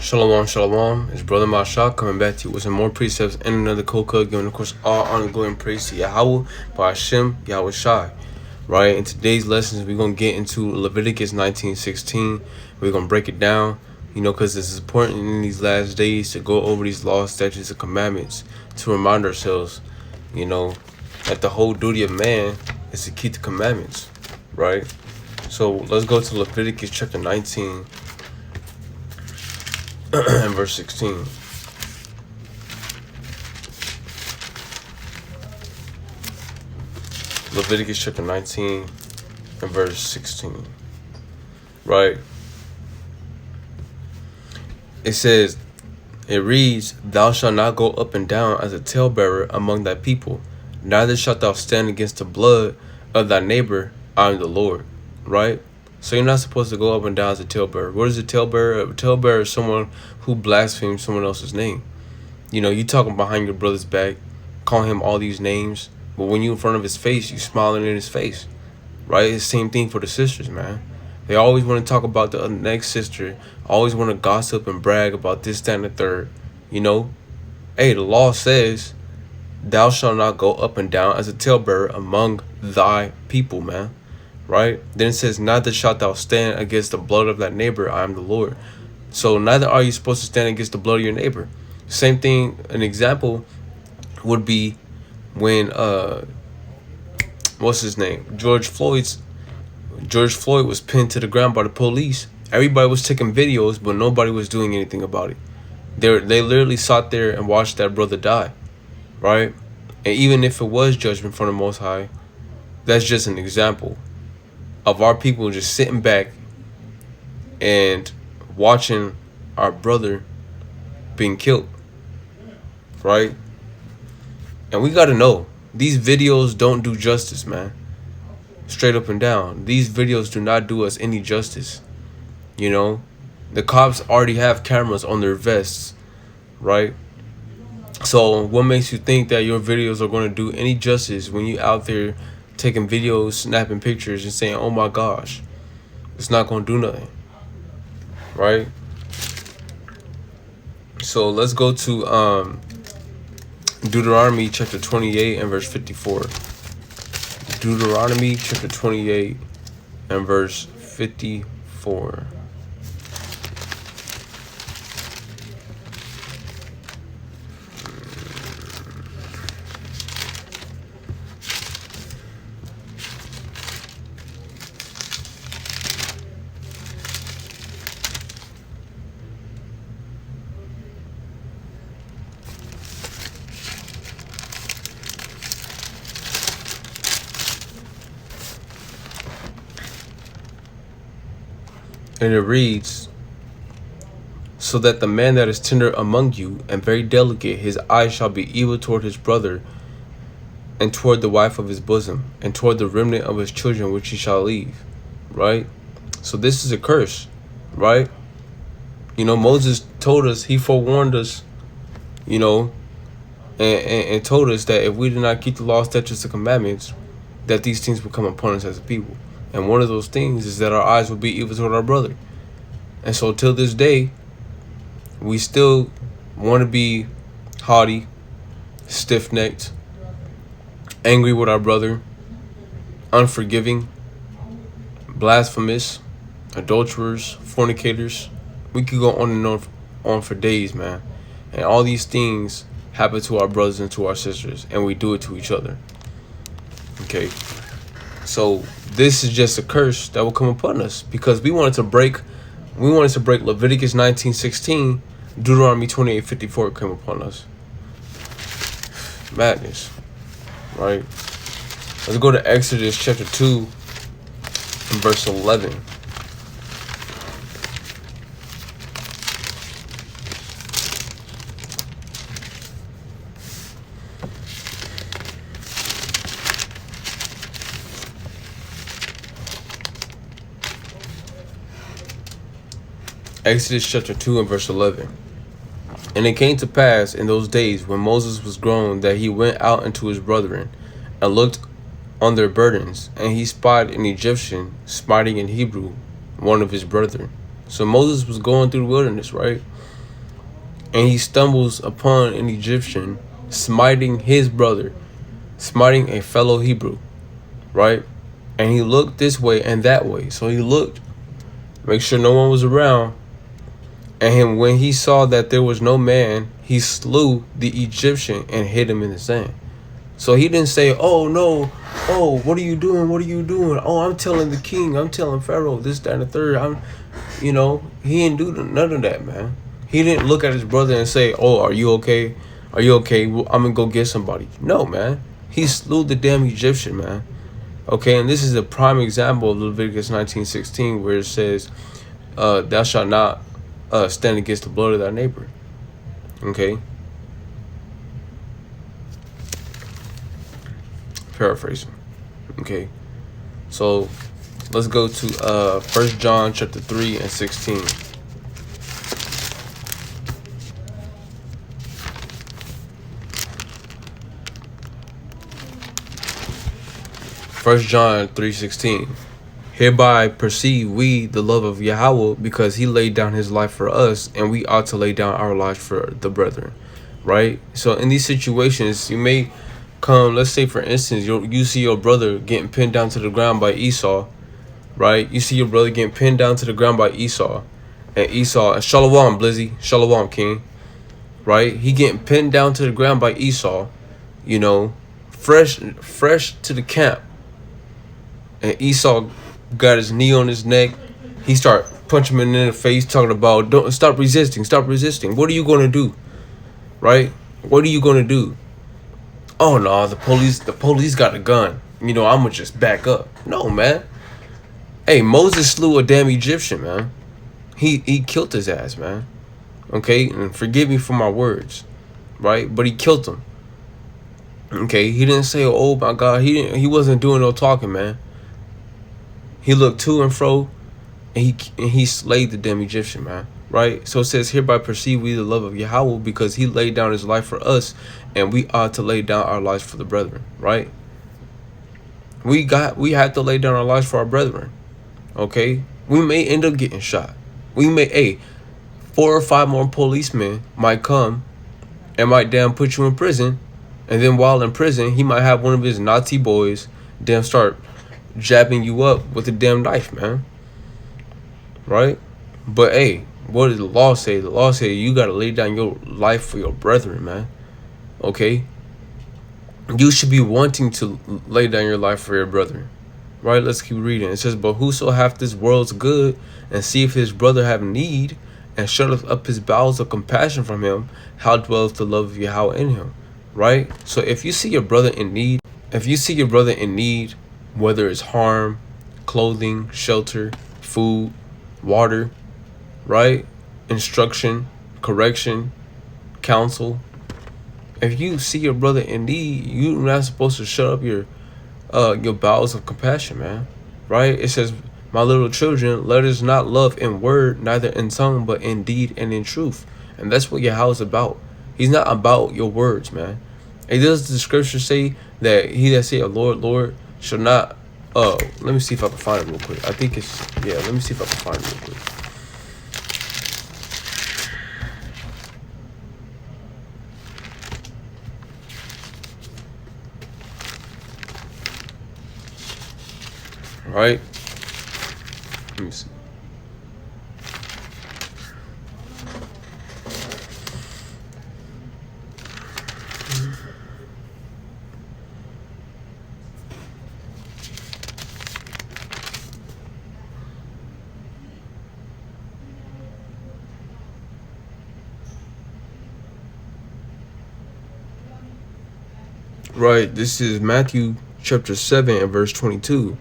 Shalom, shalom. It's Brother Mashah coming back to you with some more precepts and another coca, giving, of course, all honor, glory, and praise to Yahweh, by Hashem, Yahweh Shai. Right? In today's lessons, we're going to get into Leviticus 19:16. We're going to break it down, because it's important in these last days to go over these laws, statutes, and commandments to remind ourselves, that the whole duty of man is to keep the commandments, right? So let's go to Leviticus chapter 19. And verse 16. Leviticus chapter 19 and verse 16. Right? It reads, "Thou shalt not go up and down as a talebearer among thy people, neither shalt thou stand against the blood of thy neighbor. I am the Lord." Right? So you're not supposed to go up and down as a talebearer. What is a talebearer? A talebearer is someone who blasphemes someone else's name. You talking behind your brother's back, calling him all these names, but when you in front of his face, you smiling in his face. Right? It's the same thing for the sisters, man. They always want to talk about the next sister, always want to gossip and brag about this, that, and the third. Hey, the law says, "Thou shalt not go up and down as a talebearer among thy people," man. Right? Then it says, "Neither shalt thou stand against the blood of thy neighbor. I am the Lord." So neither are you supposed to stand against the blood of your neighbor. Same thing, an example would be when what's his name? George Floyd was pinned to the ground by the police. Everybody was taking videos, but nobody was doing anything about it. They literally sat there and watched that brother die. Right? And even if it was judgment from the Most High, that's just an example of our people just sitting back and watching our brother being killed, right? And we got to know, these videos don't do justice, man. Straight up and down. These videos do not do us any justice. The cops already have cameras on their vests, right? So what makes you think that your videos are going to do any justice when you out there taking videos, snapping pictures, and saying, "Oh my gosh"? It's not going to do nothing, right? So let's go to Deuteronomy chapter 28 and verse 54. Deuteronomy chapter 28 and verse 54. And it reads, "So that the man that is tender among you and very delicate, his eye shall be evil toward his brother, and toward the wife of his bosom, and toward the remnant of his children which he shall leave." Right? So this is a curse, right? Moses told us, he forewarned us, and told us that if we did not keep the law, statutes, and commandments, that these things would come upon us as a people. And one of those things is that our eyes will be evil toward our brother. And so till this day, we still want to be haughty, stiff-necked, angry with our brother, unforgiving, blasphemous, adulterers, fornicators. We could go on and on for days, man. And all these things happen to our brothers and to our sisters, and we do it to each other. Okay. So this is just a curse that will come upon us because we wanted to break Leviticus 19:16, Deuteronomy 28:54 came upon us. Madness. Right? Let's go to Exodus chapter 2 and verse 11. Exodus chapter 2 and verse 11. "And it came to pass in those days when Moses was grown that he went out unto his brethren and looked on their burdens, and he spied an Egyptian smiting an Hebrew, one of his brethren." So Moses was going through the wilderness, right? and he stumbles upon an Egyptian smiting his brother, smiting a fellow Hebrew, right? And he looked this way and that way. So he looked, make sure no one was around. And when he saw that there was no man, he slew the Egyptian and hid him in the sand. So he didn't say, oh no, oh, what are you doing? What are you doing? Oh, I'm telling the king, I'm telling Pharaoh, this, that, and the third. He didn't do none of that, man. He didn't look at his brother and say, oh, are you okay? Are you okay? Well, I'm gonna go get somebody. No, man. He slew the damn Egyptian, man. Okay, and this is a prime example of Leviticus 19:16, where it says, thou shalt not stand against the blood of thy neighbor. Okay. Paraphrasing. Okay. So let's go to 1 John chapter 3 and 16. First John 3:16. Hereby perceive we the love of Yahweh, because he laid down his life for us, and we ought to lay down our lives for the brethren. Right? So in these situations, you may come, let's say for instance, you see your brother getting pinned down to the ground by Esau, right? You see your brother getting pinned down to the ground by Esau, and Shalom, Blizzy, Shalom, King, right? He getting pinned down to the ground by Esau, fresh to the camp, and Esau got his knee on his neck. He start punching him in the face, talking about, don't stop resisting. What are you gonna do, right? What are you gonna do? Oh no, the police got a gun. I'ma just back up. No, man. Hey, Moses slew a damn Egyptian, man. He killed his ass, man. Okay, and forgive me for my words, right? But he killed him. Okay, he didn't say, oh my God, he wasn't doing no talking, man. He looked to and fro, and he slayed the damn Egyptian, man. Right? So it says, hereby perceive we the love of Yahweh, because he laid down his life for us, and we ought to lay down our lives for the brethren. Right? We have to lay down our lives for our brethren. Okay? We may end up getting shot. 4 or 5 more policemen might come and might damn put you in prison, and then while in prison, he might have one of his Nazi boys damn start jabbing you up with a damn knife, man. Right? But hey, what does the law say? The law says you gotta lay down your life for your brethren, man. Okay? You should be wanting to lay down your life for your brethren. Right? Let's keep reading. It says, but whoso hath this world's good, and seeth his brother have need, and shutteth up his bowels of compassion from him, how dwelleth the love of Yahweh in him? Right? So if you see your brother in need, whether it's harm, clothing, shelter, food, water, right? Instruction, correction, counsel. If you see your brother in need, you're not supposed to shut up your bowels of compassion, man. Right? It says, my little children, let us not love in word, neither in tongue, but in deed and in truth. And that's what Yahweh is about. He's not about your words, man. And does the scripture say that he that say, Lord, Lord, shall not, let me see if I can find it real quick. I think it's, let me see if I can find it real quick. Right? Let me see. Right, this is Matthew chapter 7 and verse 22.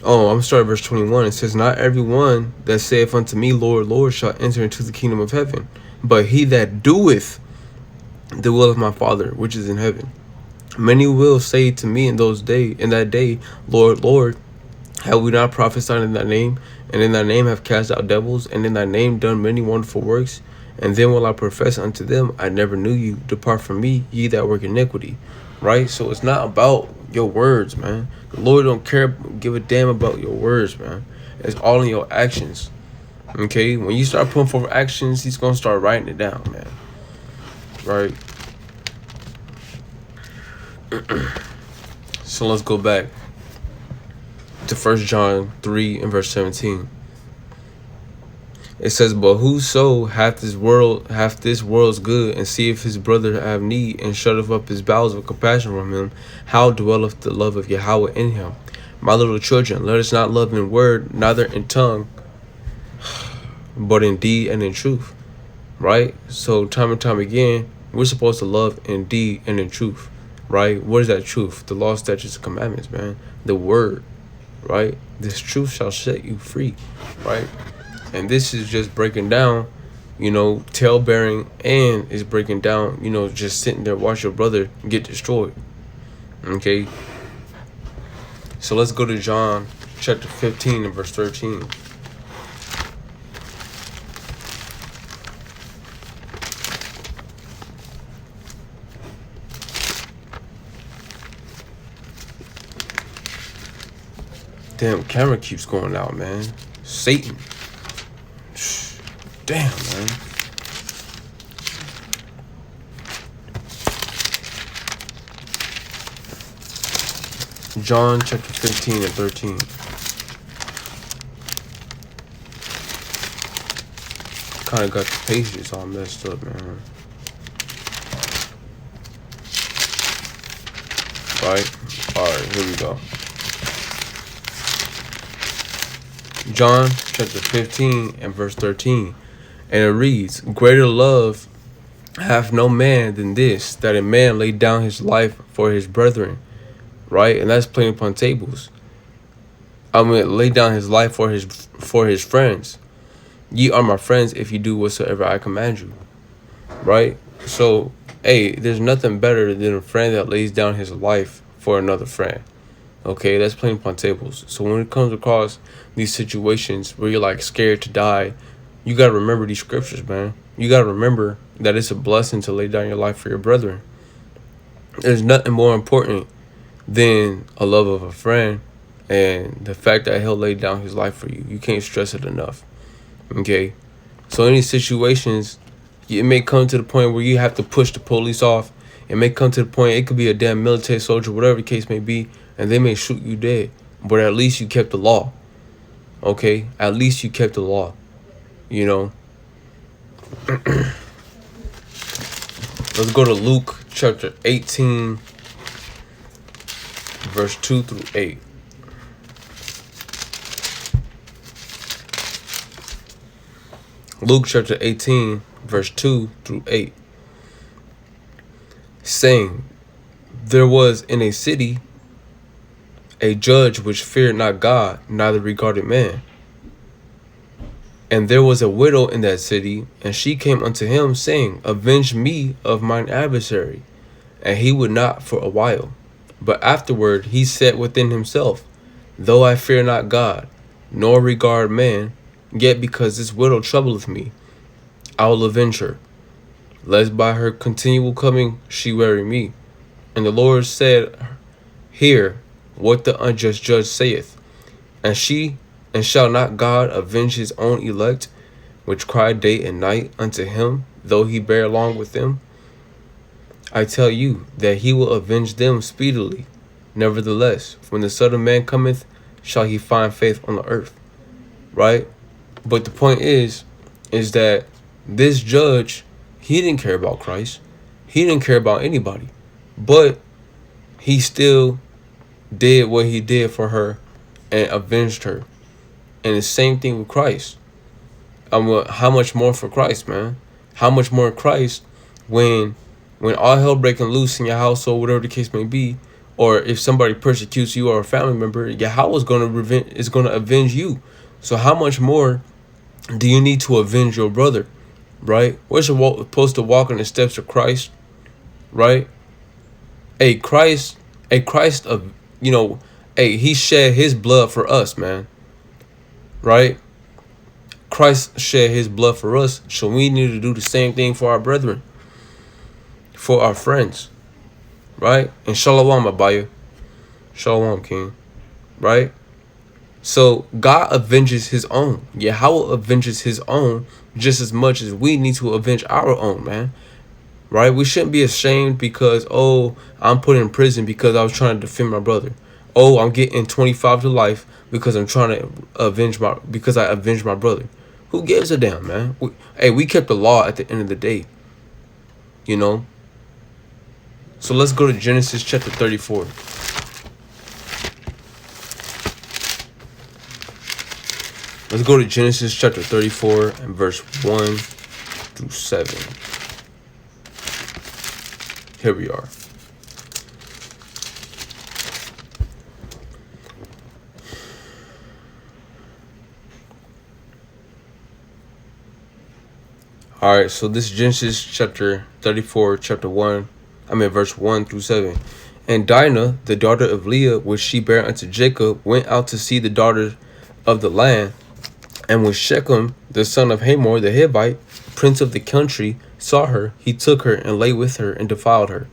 Oh, I'm starting verse 21. It says, not everyone that saith unto me, Lord, Lord, shall enter into the kingdom of heaven, but he that doeth the will of my Father which is in heaven. Many will say to me in that day, Lord, Lord, have we not prophesied in thy name, and in thy name have cast out devils, and in thy name done many wonderful works? And then will I profess unto them, I never knew you. Depart from me, ye that work iniquity. Right? So it's not about your words, man. The Lord don't give a damn about your words, man. It's all in your actions. Okay, when you start putting forth actions, he's gonna start writing it down, man. Right? So let's go back to 1 John 3 and verse 17. It says, "But whoso hath this world's good, and seeth his brother have need, and shutteth up his bowels of compassion from him, how dwelleth the love of Yahweh in him? My little children, let us not love in word, neither in tongue, but in deed and in truth." Right? So time and time again, we're supposed to love in deed and in truth. Right? What is that truth? The law, statutes, and commandments, man. The word. Right? This truth shall set you free. Right? And this is just breaking down, tail bearing, and is breaking down, just sitting there watch your brother get destroyed. Okay? So let's go to John chapter 15 and verse 13. Damn, camera keeps going out, man. Satan. Damn, man. John chapter 15 and 13. Kind of got the pages all messed up, man. Right? Alright, here we go. John chapter 15 and verse 13. And it reads, "Greater love hath no man than this, that a man lay down his life for his brethren." Right? And that's plain upon tables. Lay down his life for his friends. "Ye are my friends if you do whatsoever I command you." Right? So, hey, there's nothing better than a friend that lays down his life for another friend. Okay, that's plain upon tables. So when it comes across these situations where you're like scared to die, you gotta remember these scriptures, man. You gotta remember that it's a blessing to lay down your life for your brethren. There's nothing more important than a love of a friend and the fact that he'll lay down his life for you. You can't stress it enough. Okay? So in these situations, it may come to the point where you have to push the police off. It may come to the point, it could be a damn military soldier, whatever the case may be, and they may shoot you dead. But at least you kept the law. Okay? At least you kept the law. Let's go to Luke chapter 18, verse 2 through 8. Luke chapter 18, verse 2 through 8. Saying, "There was in a city a judge which feared not God, neither regarded man. And there was a widow in that city, and she came unto him, saying, Avenge me of mine adversary. And he would not for a while. But afterward he said within himself, Though I fear not God, nor regard man, yet because this widow troubleth me, I will avenge her, lest by her continual coming she weary me. And the Lord said, Hear what the unjust judge saith. And shall not God avenge his own elect, which cry day and night unto him, though he bear long with them? I tell you that he will avenge them speedily. Nevertheless, when the Son of Man cometh, shall he find faith on the earth?" Right? But the point is that this judge, he didn't care about Christ. He didn't care about anybody. But he still did what he did for her and avenged her. And the same thing with Christ. How much more for Christ, man? How much more Christ when all hell breaking loose in your household, whatever the case may be, or if somebody persecutes you or a family member, Yahweh is going to avenge you. So how much more do you need to avenge your brother, right? We're supposed to walk in the steps of Christ, right? Christ of, he shed his blood for us, man, right? Christ shed his blood for us, so we need to do the same thing for our brethren, for our friends, right? And shalom, Abaya. Shalom, King, right? So God avenges his own. Yahweh avenges his own just as much as we need to avenge our own, man. Right? We shouldn't be ashamed because, oh, I'm put in prison because I was trying to defend my brother. Oh, I'm getting 25 to life because I'm trying to because I avenged my brother. Who gives a damn, man? We kept the law at the end of the day. You know? So let's go to Genesis chapter 34. Let's go to Genesis chapter 34 and verse 1 through 7. Here we are. Alright, so this is Genesis chapter 34, verse 1 through 7. And Dinah, the daughter of Leah, which she bare unto Jacob, went out to see the daughters of the land. And when Shechem, the son of Hamor the Hivite, prince of the country, saw her, he took her and lay with her and defiled her.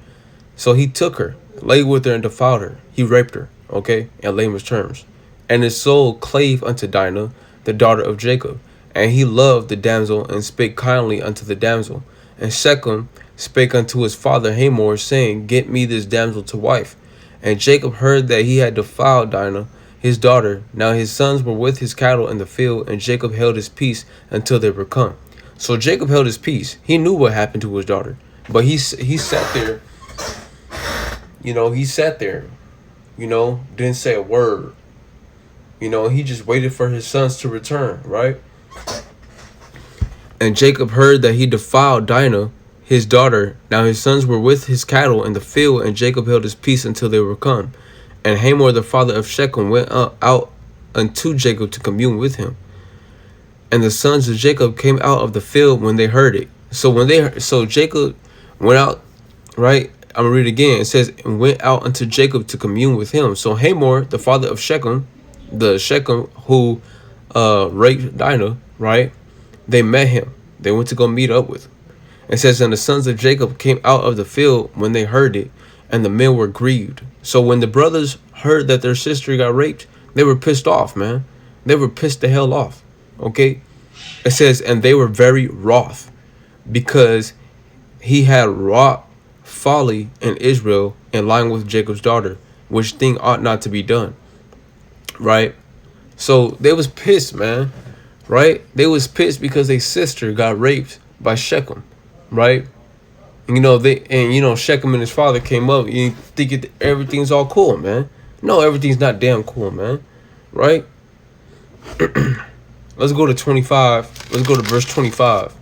So he took her, lay with her and defiled her. He raped her, okay, in layman's terms. And his soul clave unto Dinah, the daughter of Jacob. And he loved the damsel and spake kindly unto the damsel. And Shechem spake unto his father Hamor, saying, Get me this damsel to wife. And Jacob heard that he had defiled Dinah, his daughter. Now his sons were with his cattle in the field, and Jacob held his peace until they were come. So Jacob held his peace. He knew what happened to his daughter. But he sat there, didn't say a word. He just waited for his sons to return, right? And Jacob heard that he defiled Dinah, his daughter. Now his sons were with his cattle in the field, and Jacob held his peace until they were come. And Hamor, the father of Shechem, went out unto Jacob to commune with him. And the sons of Jacob came out of the field when they heard it. So Jacob went out, right? I'm gonna read it again. It says, and went out unto Jacob to commune with him. So Hamor, the father of Shechem, who raped Dinah, right? They met him. They went to go meet up with him. It says, and the sons of Jacob came out of the field when they heard it, and the men were grieved. So when the brothers heard that their sister got raped, they were pissed off, man. They were pissed the hell off. Okay? It says, and they were very wroth, because he had wrought folly in Israel in lying with Jacob's daughter, which thing ought not to be done. Right? So they was pissed, man. Right? They was pissed because their sister got raped by Shechem. Right? And Shechem and his father came up. You think everything's all cool, man. No, everything's not damn cool, man. Right? Let's go to 25. Let's go to verse 25.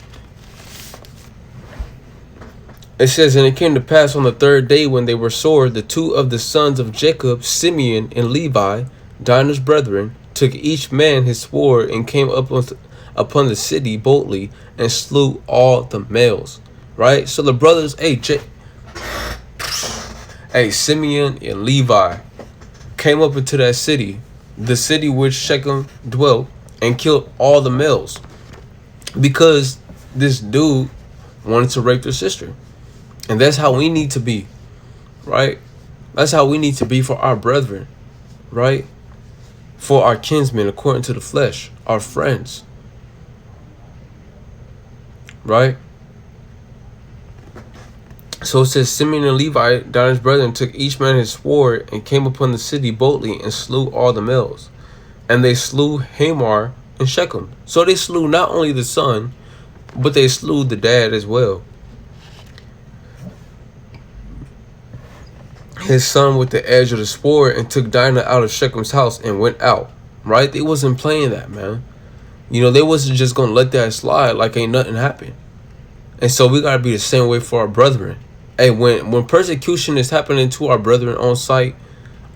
It says, and it came to pass on the third day when they were sore, the two of the sons of Jacob, Simeon and Levi, Dinah's brethren, took each man his sword and came up upon the city boldly and slew all the males. Right? So the brothers, Simeon and Levi came up into that city, the city which Shechem dwelt, and killed all the males because this dude wanted to rape their sister. And that's how we need to be, right? That's how we need to be for our brethren, right? For our kinsmen according to the flesh, our friends, right? So it says, Simeon and Levi, Dinah's brethren, took each man his sword and came upon the city boldly and slew all the males. And they slew Hamor and Shechem. So they slew not only the son, but they slew the dad as well. His son with the edge of the sword, and took Dinah out of Shechem's house and went out. Right? They wasn't playing that, man. They wasn't just going to let that slide like ain't nothing happened. And so we got to be the same way for our brethren. Hey, when persecution is happening to our brethren on site,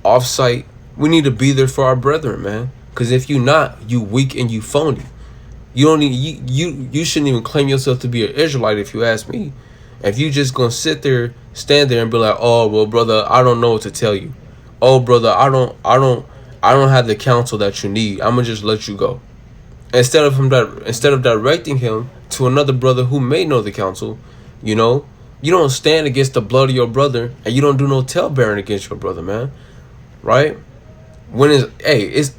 off site, we need to be there for our brethren, man. Because if you not, you weak and you phony. You don't need you shouldn't even claim yourself to be an Israelite if you ask me. If you just gonna stand there and be like, oh well, brother, I don't know what to tell you. Oh brother, I don't have the counsel that you need. I'm gonna just let you go. Instead of directing him to another brother who may know the counsel, you don't stand against the blood of your brother, and you don't do no talebearing against your brother, man. Right? When is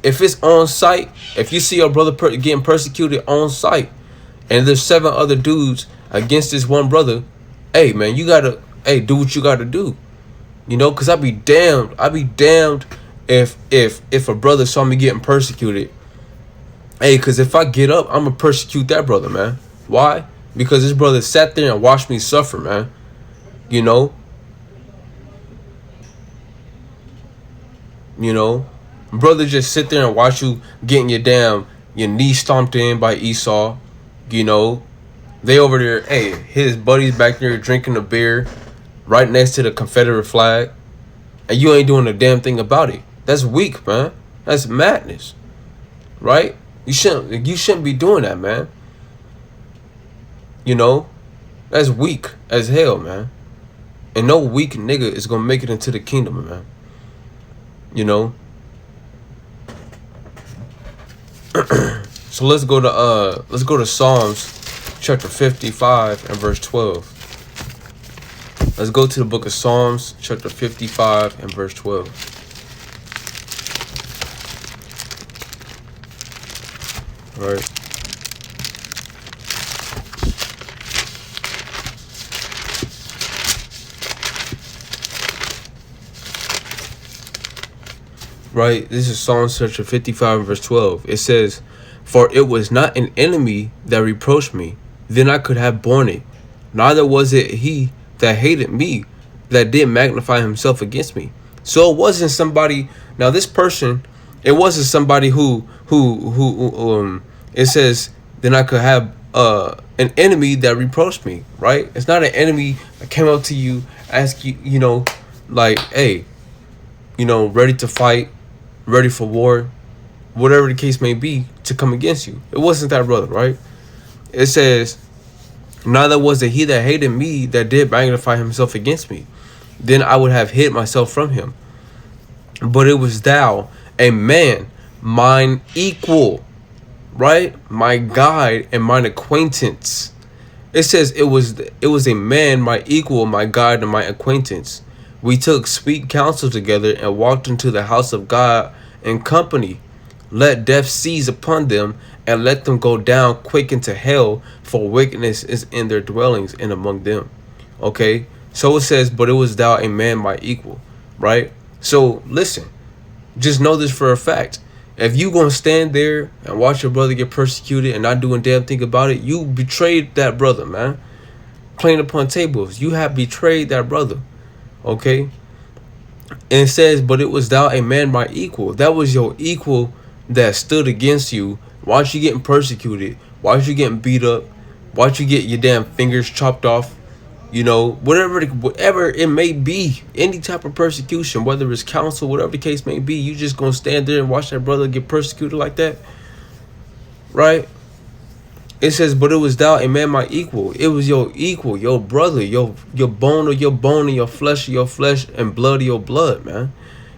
if it's on site, if you see your brother getting persecuted on site, and there's 7 other dudes against this one brother, hey man, you gotta do what you gotta do. You know, cause I'd be damned if a brother saw me getting persecuted. Hey, cause if I get up, I'm gonna persecute that brother, man. Why? Because this brother sat there and watched me suffer, man. You know, brother just sit there and watch you getting your knee stomped in by Esau. You know, they over there. Hey, his buddies back there drinking a beer right next to the Confederate flag, and you ain't doing a damn thing about it. That's weak, man. That's madness, right? You shouldn't be doing that, man. You know, that's weak as hell, man. And no weak nigga is gonna make it into the kingdom, man. You know. So let's go to Psalms chapter 55 and verse 12. Let's go to the book of Psalms chapter 55 and verse 12. All right. Right, this is Psalms chapter 55 and verse 12. It says, "For it was not an enemy that reproached me, then I could have borne it. Neither was it he that hated me, that did magnify himself against me." So it wasn't somebody. Now this person, it wasn't somebody who it says, "Then I could have an enemy that reproached me." Right? It's not an enemy that came up to you, ask you, like, hey, ready to fight, ready for war, whatever the case may be, to come against you. It wasn't that brother, right? It says, "Neither was it he that hated me, that did magnify himself against me. Then I would have hid myself from him. But it was thou, a man, mine equal," right? "My guide and mine acquaintance." It says it was a man, my equal, my guide, and my acquaintance. "We took sweet counsel together, and walked into the house of God in company. Let death seize upon them, and let them go down quick into hell, for wickedness is in their dwellings and among them." Okay, so it says, "But it was thou, a man, my equal," right? So listen, just know this for a fact. If you gonna stand there and watch your brother get persecuted and not doing a damn thing about it, you betrayed that brother, man. Playing upon tables, you have betrayed that brother. Okay, and it says, "But it was thou, a man, my equal." That was your equal that stood against you. Watch you getting persecuted, watch you getting beat up, watch you get your damn fingers chopped off. Whatever it may be, any type of persecution, whether it's counsel, whatever the case may be, you just gonna stand there and watch that brother get persecuted like that, right? It says, "But it was thou, a man, my equal." It was your equal, your brother, your bone of your bone, and your flesh of your flesh, and blood of your blood, man.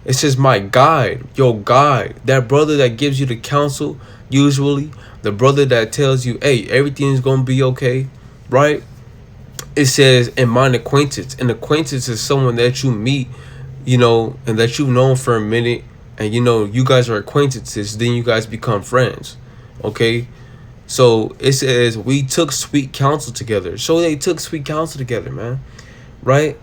It says, "My guide," your guide, that brother that gives you the counsel, usually the brother that tells you, hey, everything's gonna be okay, right? It says, "And mine acquaintance." An acquaintance is someone that you meet, and that you've known for a minute, and you guys are acquaintances, then you guys become friends. Okay, so it says, "We took sweet counsel together." So they took sweet counsel together, man, right?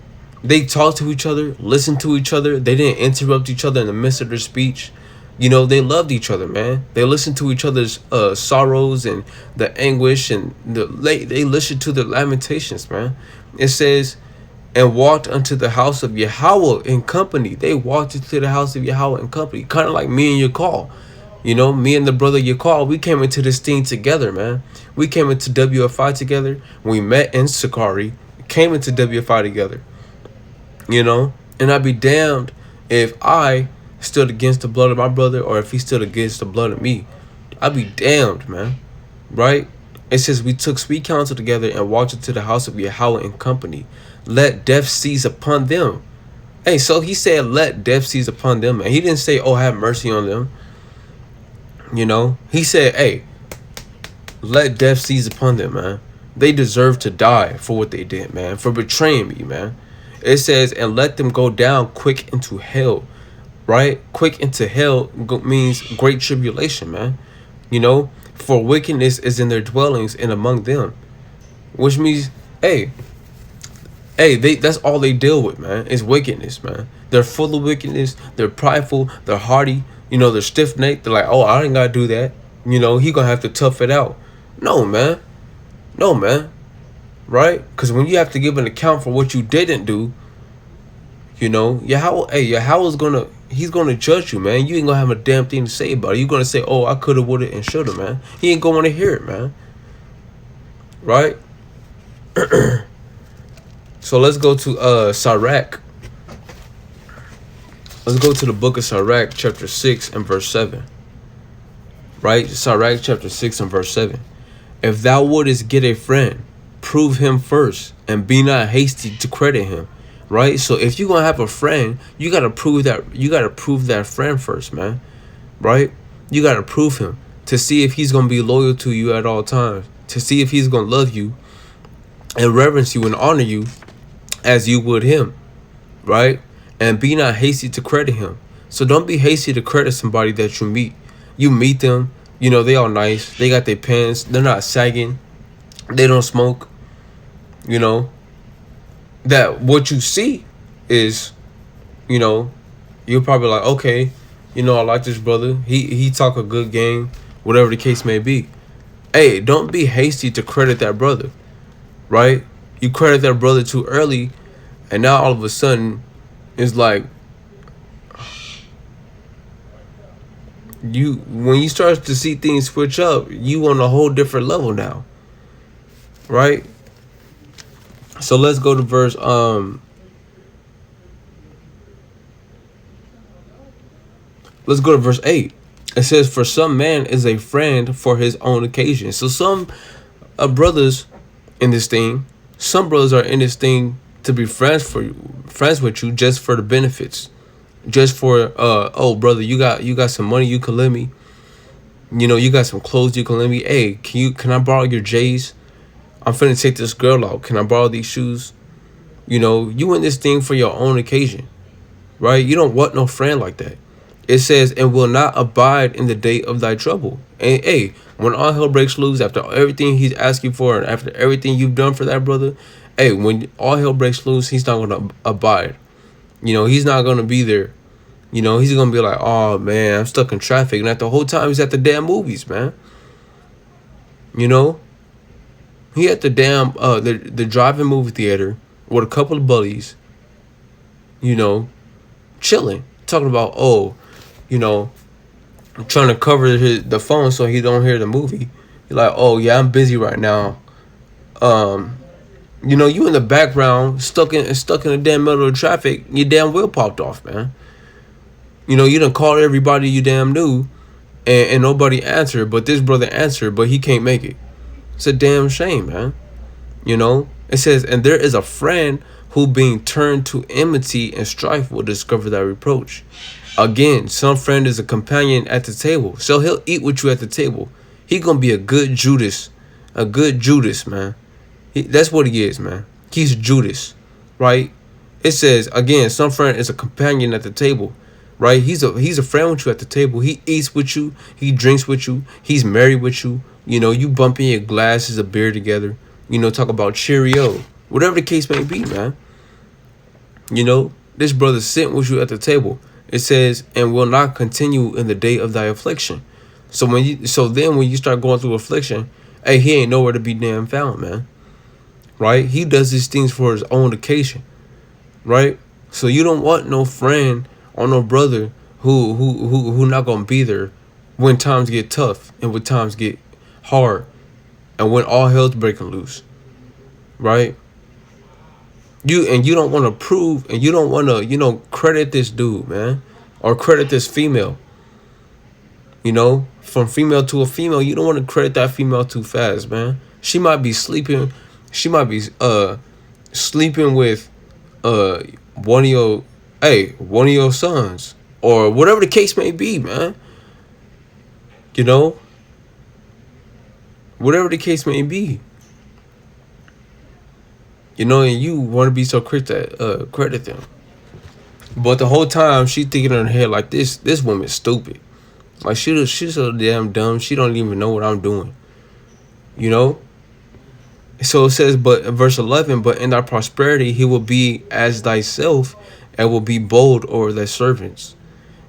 They talked to each other, listened to each other. They didn't interrupt each other in the midst of their speech. They loved each other, man. They listened to each other's sorrows and the anguish, and they listened to the lamentations, man. It says, "And walked unto the house of Yahweh in company." They walked into the house of Yahweh in company, kind of like me and your call. Me and the brother Yakal, we came into this thing together, man. We came into WFI together. We met in Sakari, came into WFI together. And I'd be damned if I stood against the blood of my brother, or if he stood against the blood of me. I'd be damned, man. Right? It says, "We took sweet counsel together, and walked into the house of Yahweh in company. Let death seize upon them." Hey, so he said, "Let death seize upon them," man. He didn't say, "Oh, have mercy on them." He said, "Hey, let death seize upon them, man. They deserve to die for what they did, man, for betraying me, man." It says, "And let them go down quick into hell," right? Quick into hell means great tribulation, man. You know, for wickedness is in their dwellings and among them, which means, hey, hey, that's all they deal with, man. Is wickedness, man. They're full of wickedness. They're prideful. They're hardy. You know, they're stiff necked. They're like, oh, I ain't gotta do that. You know, he gonna have to tough it out. No, man. No, man. Right? Because when you have to give an account for what you didn't do, you know, Yahweh's gonna he's gonna judge you, man. You ain't gonna have a damn thing to say about it. You're gonna say, oh, I coulda, woulda, and shoulda, man. He ain't gonna wanna hear it, man. Right? So let's go to Sirach. Let's go to the book of Sirach, chapter 6 and verse 7. Right? Sirach chapter 6 and verse 7. If thou wouldest get a friend, prove him first, and be not hasty to credit him. Right? So if you're gonna have a friend, you gotta prove that friend first, man. Right? You gotta prove him to see if he's gonna be loyal to you at all times, to see if he's gonna love you and reverence you and honor you as you would him, right? And be not hasty to credit him. So don't be hasty to credit somebody that you meet. You meet them, you know, they all nice. They got their pants. They're not sagging. They don't smoke. You know, that what you see is, you know, you're probably like, okay, you know, I like this brother. He talk a good game, whatever the case may be. Hey, don't be hasty to credit that brother, right? You credit that brother too early, and now all of a sudden, it's like when you start to see things switch up, you on a whole different level now, right? So let's go to verse let's go to verse 8. It says, for some man is a friend for his own occasion. So some brothers in this thing, some brothers are in this thing to be friends with you just for the benefits, just for oh brother, you got some money you can lend me, you know, you got some clothes you can lend me. Hey, can I borrow your J's? I'm finna take this girl out. Can I borrow these shoes? You know, you in this thing for your own occasion, right? You don't want no friend like that. It says, and will not abide in the day of thy trouble. And hey, when all hell breaks loose, after everything he's asking for and after everything you've done for that brother, hey, when all hell breaks loose, he's not going to abide. You know, he's not going to be there. You know, he's going to be like, oh, man, I'm stuck in traffic. And at the whole time, he's at the damn movies, man. You know, he at the damn, the drive-in movie theater with a couple of buddies, you know, chilling, talking about, oh, you know, trying to cover the phone so he don't hear the movie. You're like, oh, yeah, I'm busy right now. You know, you in the background, stuck in the damn middle of traffic, your damn wheel popped off, man. You know, you done called everybody you damn knew, and nobody answered, but this brother answered, but he can't make it. It's a damn shame, man. You know, it says, and there is a friend who being turned to enmity and strife will discover that reproach. Again, some friend is a companion at the table, so he'll eat with you at the table. He gonna be a good Judas, man. That's what he is, man. He's Judas, right? It says again, some friend is a companion at the table, right? He's a friend with you at the table. He eats with you, he drinks with you, he's married with you. You know, you bumping your glasses of beer together. You know, talk about Cheerio, whatever the case may be, man. You know, this brother sitting with you at the table. It says, and will not continue in the day of thy affliction. So when you start going through affliction, hey, he ain't nowhere to be damn found, man. Right? He does these things for his own occasion. Right? So you don't want no friend or no brother who not gonna be there when times get tough and when times get hard and when all hell's breaking loose. Right? You don't want to prove, and you don't want to, you know, credit this dude, man, or credit this female. You know, from female to a female, you don't want to credit that female too fast, man. She might be sleeping. She might be sleeping with one of your sons, or whatever the case may be, man. You know, whatever the case may be. You know, and you want to be so quick to credit them. But the whole time she thinking in her head like this woman's stupid. Like she's so damn dumb. She don't even know what I'm doing. You know. So it says, but verse 11, but in thy prosperity he will be as thyself, and will be bold over thy servants.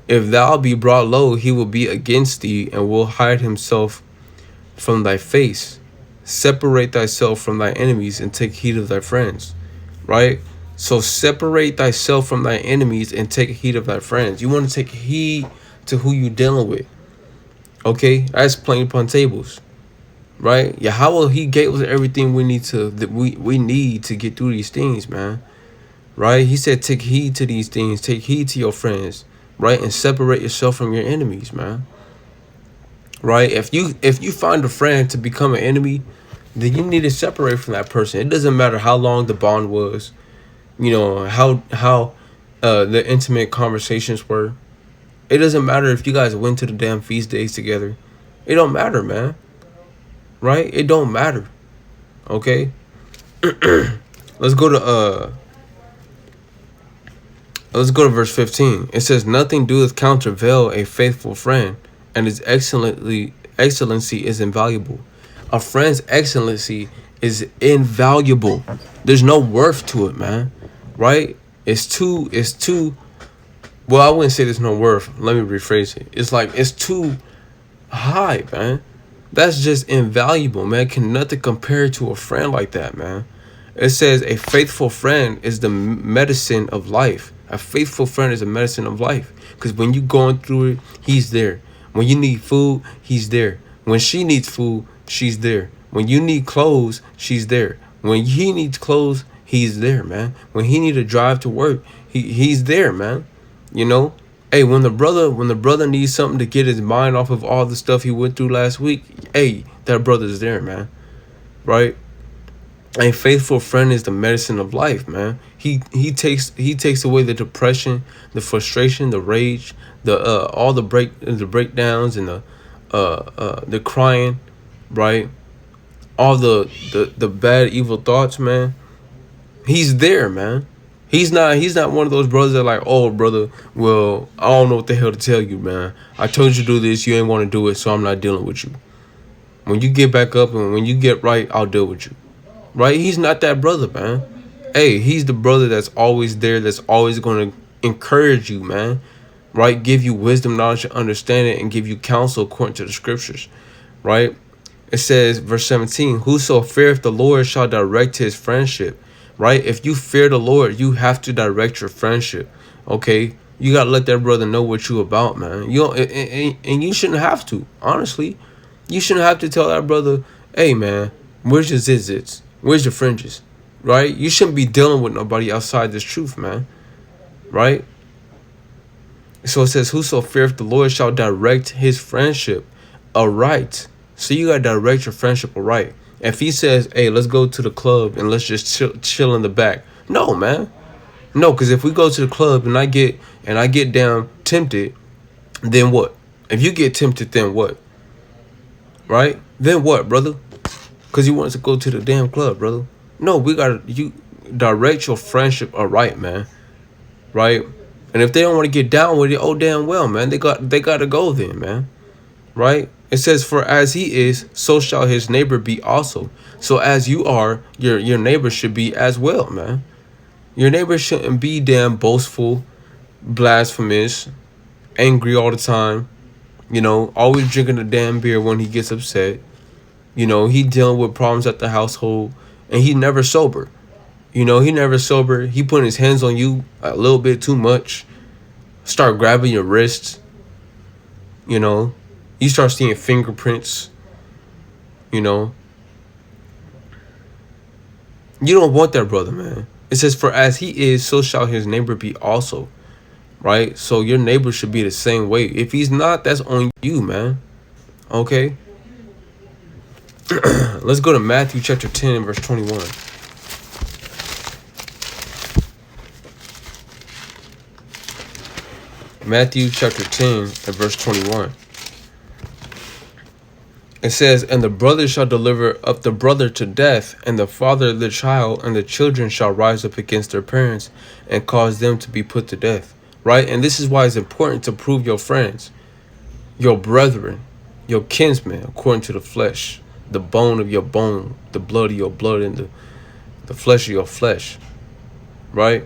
If thou be brought low, he will be against thee, and will hide himself from thy face. Separate thyself from thy enemies, and take heed of thy friends. Right? So separate thyself from thy enemies and take heed of thy friends. You want to take heed to who you dealing with. Okay? That's plain upon tables. Right? Yahweh, he gave us everything we need we need to get through these things, man. Right? He said take heed to these things, take heed to your friends, right? And separate yourself from your enemies, man. Right? If you find a friend to become an enemy, then you need to separate from that person. It doesn't matter how long the bond was, you know, how the intimate conversations were. It doesn't matter if you guys went to the damn feast days together. It don't matter, man. Right? It don't matter. Okay? Let's go to verse 15. It says, nothing doeth countervail a faithful friend, and his excellency is invaluable. A friend's excellency is invaluable. There's no worth to it, man. Right? It's too well, I wouldn't say there's no worth. Let me rephrase it. It's like it's too high, man. That's just invaluable, man. Can nothing compare to a friend like that, man. It says a faithful friend is the medicine of life. A faithful friend is a medicine of life. Because when you're going through it, he's there. When you need food, he's there. When she needs food, she's there. When you need clothes, she's there. When he needs clothes, he's there, man. When he need to drive to work, he's there, man. You know? Hey, when the brother needs something to get his mind off of all the stuff he went through last week, hey, that brother's there, man. Right? A faithful friend is the medicine of life, man. He takes away the depression, the frustration, the rage, all the breakdowns and the crying, right? All the bad evil thoughts, man. He's there, man. He's not one of those brothers that like, oh brother, well, I don't know what the hell to tell you, man. I told you to do this, you ain't want to do it, so I'm not dealing with you. When you get back up and when you get right, I'll deal with you. Right? He's not that brother, man. Hey, he's the brother that's always there, that's always going to encourage you, man. Right? Give you wisdom, knowledge, and understanding, and give you counsel according to the scriptures. Right? It says, verse 17, whoso feareth the Lord shall direct his friendship. Right? If you fear the Lord, you have to direct your friendship. Okay? You got to let that brother know what you about, man. You don't, and you shouldn't have to, honestly. You shouldn't have to tell that brother, hey, man, where's your zits? Where's your fringes? Right? You shouldn't be dealing with nobody outside this truth, man. Right? So it says, whoso feareth the Lord shall direct his friendship aright. So you got to direct your friendship aright. If he says, hey, let's go to the club and let's just chill in the back. No, man. No, because if we go to the club and I get down tempted, then what? If you get tempted, then what? Right? Then what, brother? Because you want to go to the damn club, brother. No, you direct your friendship aright, man. Right? And if they don't want to get down with it, oh damn well, man. They got to go then, man. Right? It says, for as he is, so shall his neighbor be also. So as you are, your neighbor should be as well, man. Your neighbor shouldn't be damn boastful, blasphemous, angry all the time. You know, always drinking a damn beer when he gets upset. You know, he dealing with problems at the household, and he never sober. You know, he never sober. He putting his hands on you a little bit too much. Start grabbing your wrists. You know, you start seeing fingerprints. You know, you don't want that brother, man. It says, for as he is, so shall his neighbor be also. Right? So your neighbor should be the same way. If he's not, that's on you, man. Okay? Let's go to Matthew chapter 10 and verse 21. Matthew chapter 10 and verse 21. It says, and the brother shall deliver up the brother to death, and the father the child, and the children shall rise up against their parents and cause them to be put to death. Right? And this is why it's important to prove your friends, your brethren, your kinsmen, according to the flesh, the bone of your bone, the blood of your blood, and the flesh of your flesh. Right?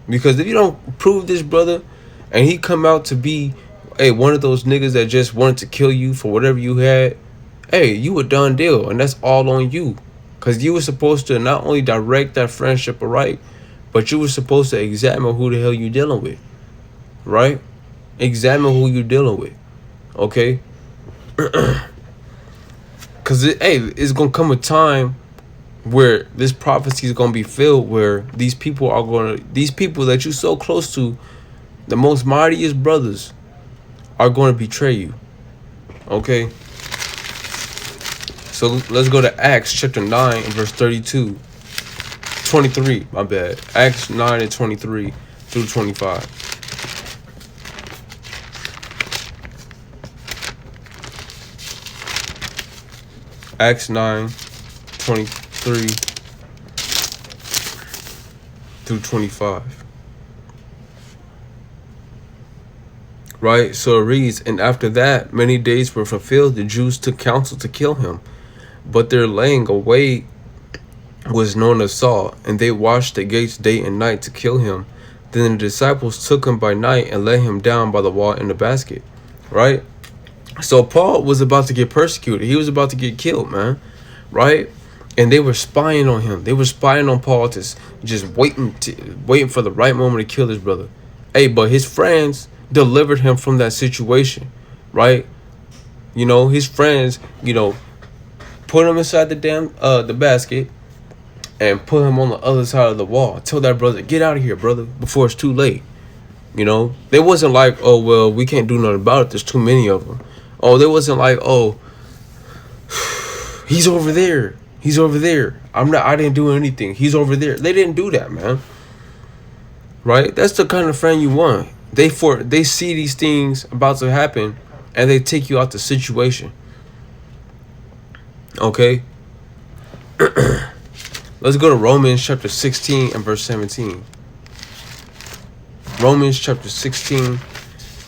Because if you don't prove this brother, and he come out to be, hey, one of those niggas that just wanted to kill you for whatever you had, hey, you a done deal, and that's all on you. Because you were supposed to not only direct that friendship right, but you were supposed to examine who the hell you dealing with. Right? Examine who you dealing with. Okay? Because, it's going to come a time where this prophecy is going to be filled, where these people that you're so close to, the most mightiest brothers, are going to betray you. Okay? So let's go to Acts chapter 9 and verse 23, my bad. Acts 9 and 23 through 25. Acts 9, 23 through 25. Right? So it reads, and after that, many days were fulfilled, the Jews took counsel to kill him. But their laying await was known of Saul, and they watched the gates day and night to kill him. Then the disciples took him by night and let him down by the wall in a basket. Right? So Paul was about to get persecuted. He was about to get killed, man. Right? And they were spying on him. They were spying on Paul, just waiting for the right moment to kill his brother. Hey, but his friends delivered him from that situation. Right? You know, his friends, put him inside the basket and put him on the other side of the wall. Tell that brother, get out of here, brother, before it's too late. They wasn't like, oh, well, we can't do nothing about it, there's too many of them. Oh, they wasn't like, oh, he's over there, I didn't do anything, he's over there. They didn't do that, man. Right? That's the kind of friend you want. They see these things about to happen and they take you out the situation. Okay? Let's go to Romans chapter 16 and verse 17. Romans chapter 16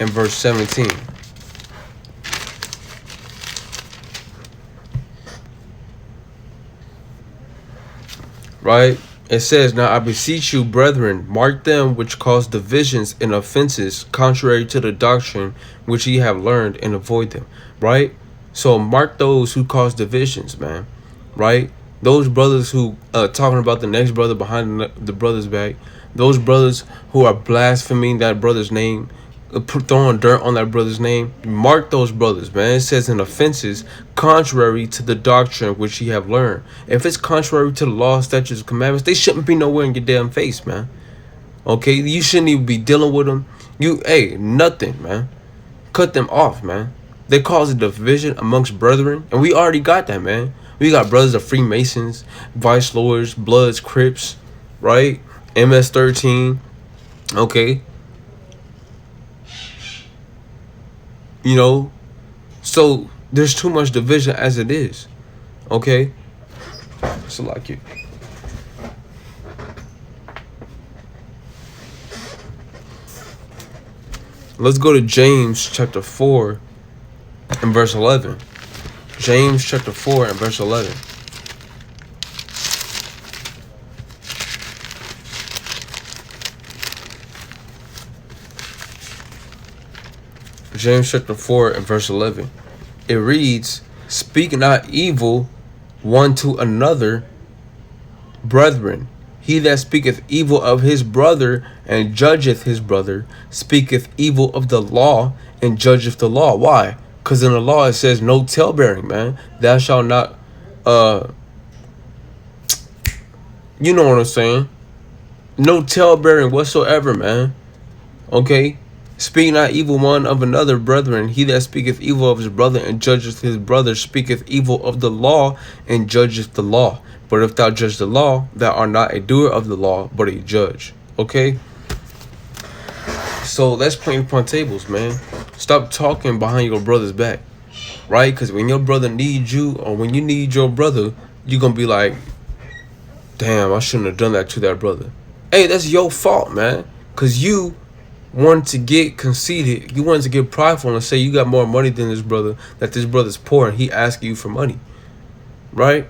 and verse 17. Right? It says, now I beseech you, brethren, mark them which cause divisions and offenses contrary to the doctrine which ye have learned, and avoid them. Right? So mark those who cause divisions, man. Right? Those brothers who talking about the next brother behind the brother's back. Those brothers who are blaspheming that brother's name, throwing dirt on that brother's name. Mark those brothers, man. It says in offenses contrary to the doctrine which ye have learned. If it's contrary to the law, statutes, and commandments, they shouldn't be nowhere in your damn face, man. Okay? You shouldn't even be dealing with them. Nothing, man. Cut them off, man. They cause a division amongst brethren, and we already got that, man. We got brothers of Freemasons, Vice Lords, Bloods, Crips, right? MS-13, okay? So there's too much division as it is, okay? So like it. Let's go to James chapter 4 and verse 11. James chapter 4 and verse 11. James chapter 4 and verse 11. It reads, speak not evil one to another, brethren. He that speaketh evil of his brother and judgeth his brother speaketh evil of the law and judgeth the law. Why? Because in the law it says no talebearing, man. Thou shalt not, you know what I'm saying? No talebearing whatsoever, man. Okay? Speak not evil one of another, brethren. He that speaketh evil of his brother and judgeth his brother speaketh evil of the law and judgeth the law. But if thou judge the law, thou art not a doer of the law, but a judge. Okay? So that's playing upon tables, man. Stop talking behind your brother's back. right? Because when your brother needs you, or when you need your brother, you're gonna be like, damn, I shouldn't have done that to that brother. Hey, that's your fault, man. Because you wanted to get conceited. You wanted to get prideful and say you got more money than this brother, that this brother's poor and he asking you for money, right?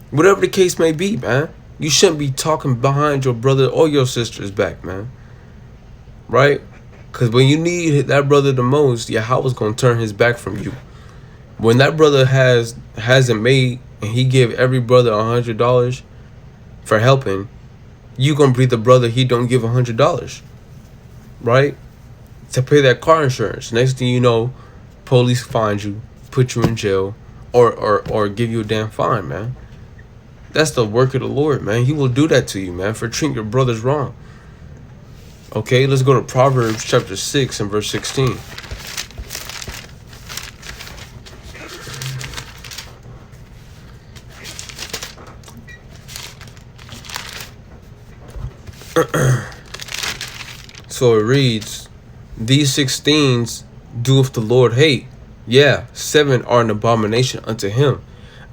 Whatever the case may be, man. You shouldn't be talking behind your brother or your sister's back, man. Right? Because when you need that brother the most, Yahweh's going to turn his back from you. When that brother hasn't made and he give every brother $100 for helping, you going to be the brother he don't give $100. Right? To pay that car insurance. Next thing you know, police find you, put you in jail, or give you a damn fine, man. That's the work of the Lord, man. He will do that to you, man, for treating your brothers wrong. Okay, let's go to Proverbs chapter 6 and verse 16. So it reads, these 16s doeth the Lord hate. Yeah, 7 are an abomination unto him.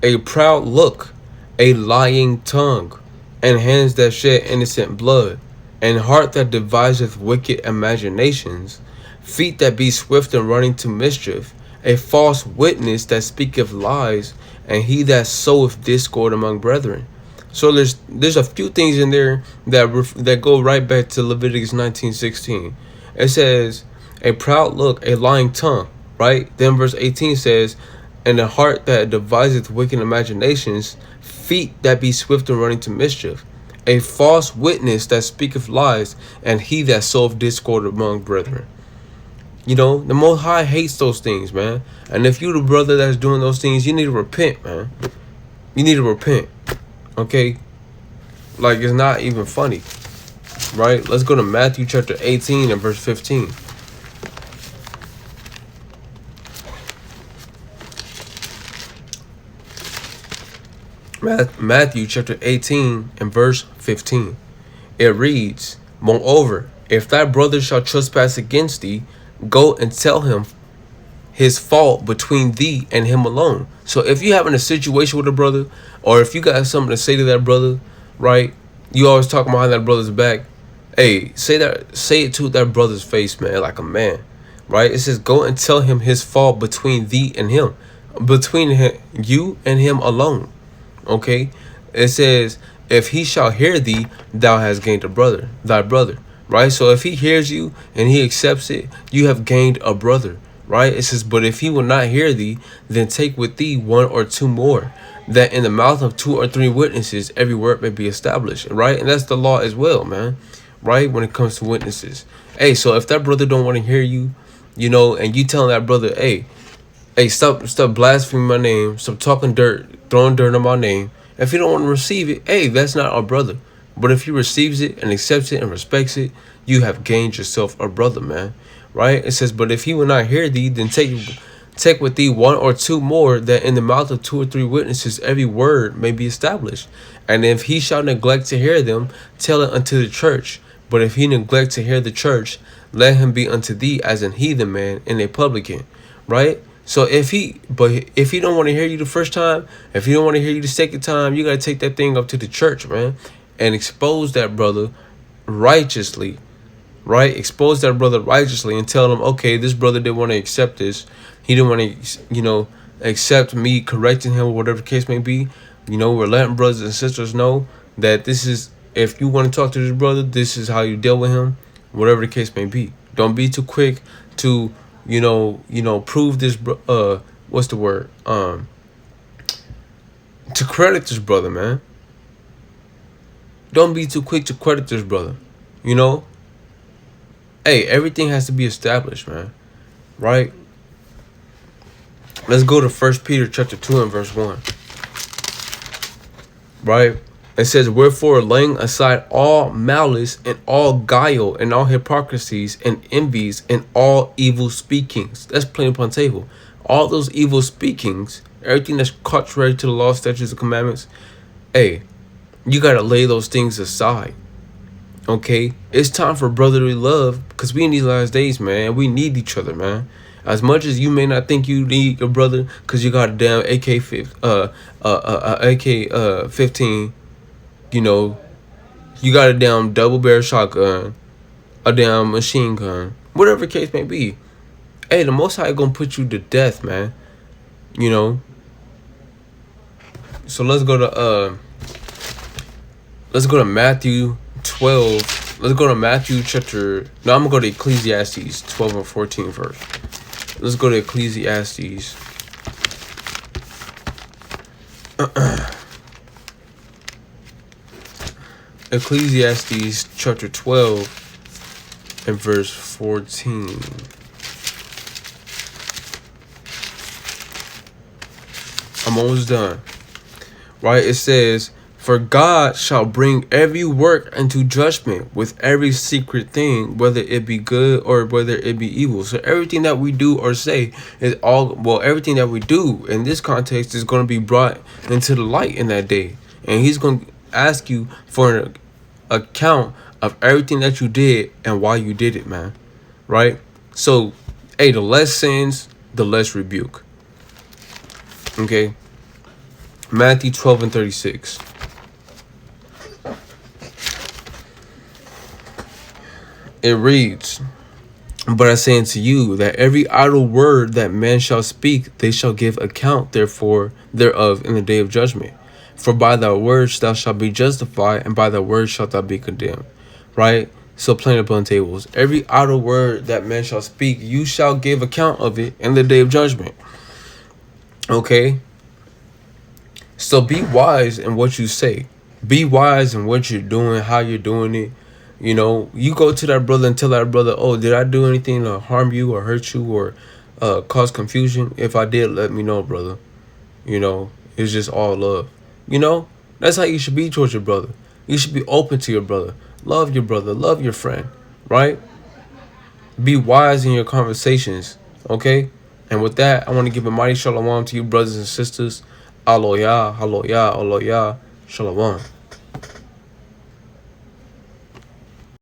A proud look, a lying tongue, and hands that shed innocent blood, and heart that deviseth wicked imaginations, feet that be swift in running to mischief, a false witness that speaketh lies, and he that soweth discord among brethren. So there's a few things in there that go right back to Leviticus 19:16. It says, a proud look, a lying tongue, right? Then verse 18 says, and a heart that deviseth wicked imaginations, feet that be swift in running to mischief, a false witness that speaketh lies, and he that soweth discord among brethren. You know, the Most High hates those things, man. And if you the brother that's doing those things, you need to repent, man. You need to repent. Okay? Like, it's not even funny. Right? Let's go to Matthew chapter 18 and verse 15. Matthew chapter 18 and verse 15. It reads, moreover, if thy brother shall trespass against thee, go and tell him his fault between thee and him alone. So if you having a situation with a brother, or if you got something to say to that brother, right? You always talking behind that brother's back. Hey, say it to that brother's face, man, like a man, right? It says, go and tell him his fault between thee and him, between you and him alone. Okay, it says, if he shall hear thee, thou hast gained thy brother, right? So if he hears you and he accepts it, you have gained a brother, right? It says, but if he will not hear thee, then take with thee 1 or 2 more, that in the mouth of 2 or 3 witnesses every word may be established, right? And that's the law as well, man, right? When it comes to witnesses. Hey, so if that brother don't want to hear you, you know, and you telling that brother, hey, stop blaspheming my name, stop talking dirt, throwing dirt on my name. If you don't want to receive it, hey, that's not our brother. But if he receives it and accepts it and respects it, you have gained yourself a brother, man. Right? It says, but if he will not hear thee, then take with thee 1 or 2 more, that in the mouth of 2 or 3 witnesses every word may be established. And if he shall neglect to hear them, tell it unto the church. But if he neglect to hear the church, let him be unto thee as an heathen man and a publican. Right? So if he don't want to hear you the first time, if he don't want to hear you the second time, you got to take that thing up to the church, man, and expose that brother righteously, right? Expose that brother righteously and tell him, okay, this brother didn't want to accept this. He didn't want to, accept me correcting him or whatever the case may be. We're letting brothers and sisters know that this is, if you want to talk to this brother, this is how you deal with him, whatever the case may be. Don't be too quick to prove this, what's the word? To credit this brother, man. Don't be too quick to credit this brother. Hey, everything has to be established, man. Right? Let's go to 1 Peter chapter 2 and verse 1. Right? It says, wherefore, laying aside all malice and all guile and all hypocrisies and envies and all evil speakings. That's plain upon table. All those evil speakings, everything that's contrary to the law, statutes, and commandments. Hey, you got to lay those things aside. Okay? It's time for brotherly love, because we in these last days, man. We need each other, man. As much as you may not think you need your brother because you got a damn AK 15, you know, you got a damn double barrel shotgun, a damn machine gun, whatever the case may be. Hey, the Most High gonna put you to death, man. You know. So let's go to Matthew 12. Let's go to Matthew chapter. No, I'm gonna go to Ecclesiastes 12 and 14 first. Let's go to Ecclesiastes. Ecclesiastes chapter 12 and verse 14. I'm almost done. Right? It says, "For God shall bring every work into judgment with every secret thing, whether it be good or whether it be evil." So everything that we do or say is everything that we do in this context is going to be brought into the light in that day. And he's going to ask you for an account of everything that you did and why you did it, man. Right? So, hey, the less sins, the less rebuke. Okay? Matthew 12 and 36. It reads, "But I say unto you that every idle word that man shall speak, they shall give account thereof in the day of judgment. For by thy words thou shalt be justified, and by thy words shalt thou be condemned." Right? So plain upon tables. Every idle word that man shall speak, you shall give account of it in the day of judgment. Okay? So be wise in what you say. Be wise in what you're doing, how you're doing it. You know, you go to that brother and tell that brother, "Oh, did I do anything to harm you or hurt you or cause confusion? If I did, let me know, brother." You know, it's just all love. You know, that's how you should be towards your brother. You should be open to your brother. Love your brother. Love your friend. Right? Be wise in your conversations. Okay? And with that, I want to give a mighty shalom to you, brothers and sisters. Aloha, aloha, aloha, shalom.